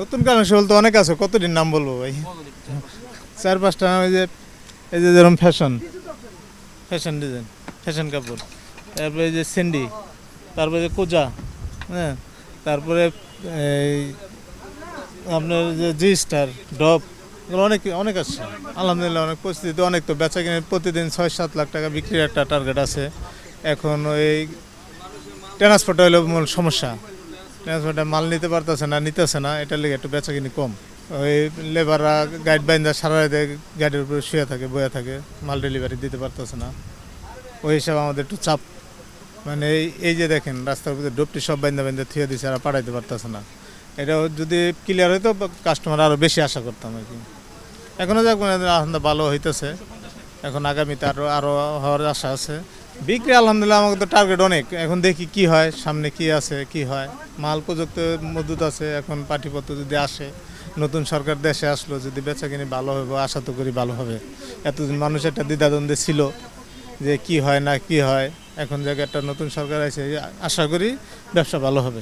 নতুন কালেকশন বলতে অনেক আছে, কতদিন নাম বলবো ভাই? চার পাঁচটা নাম। এই যে যেরকম ফ্যাশন, ফ্যাশন ডিজাইন, ফ্যাশন কাপড়, তারপরে এই যে স্যান্ডি, তারপরে যে কোজা, হ্যাঁ, তারপরে এই আপনার যে জি স্টার, ডপ, এগুলো অনেক অনেক আছে। আলহামদুলিল্লাহ অনেক পরিস্থিতি, অনেক তো বেচা কিনে প্রতিদিন 6-7 লাখ টাকা বিক্রির একটা টার্গেট আছে। এখন ওই ট্রান্সপোর্ট হলো মূল সমস্যা। ট্রান্সপোর্টে মাল নিতে পারতেছে না, নিতেছে না, এটার লেগে একটু বেচা কিনি কম। ওই লেবাররা গাইড বাইন্দা সারা রাতে গাড়ির উপরে শুয়ে থাকে, বয়ে থাকে, মাল ডেলিভারি দিতে পারতেছে না। ওই হিসাবে আমাদের একটু চাপ। মানে এই যে দেখেন রাস্তার উপরে ডোপটি সব বাইন্দা বাইন্দা থুয়ে দিচ্ছে, আর পাঠাইতে পারতেছে না। এটা যদি ক্লিয়ার হইতো কাস্টমার আরও বেশি আশা করতাম আর কি। এখনও যাক আলহামদুলিল্লাহ ভালো হইতেছে। এখন আগামীতে আরও হওয়ার আশা আছে। বিক্রি আলহামদুলিল্লাহ আমাকে তো টার্গেট অনেক। এখন দেখি কি হয়, সামনে কি আছে, কি হয়। মাল প্রযুক্ত মজুদ আছে, এখন পাটিপত্র যদি আসে, নতুন সরকার দেশে আসলো, যদি বেচা কিনি ভালো হবে, আশা তো করি ভালো হবে। এতদিন মানুষ একটা দ্বিধাদ্বন্দ্বে ছিল যে কি হয় না কি হয়। এখন জায়গায় একটা নতুন সরকার আছে, আশা করি ব্যবসা ভালো হবে।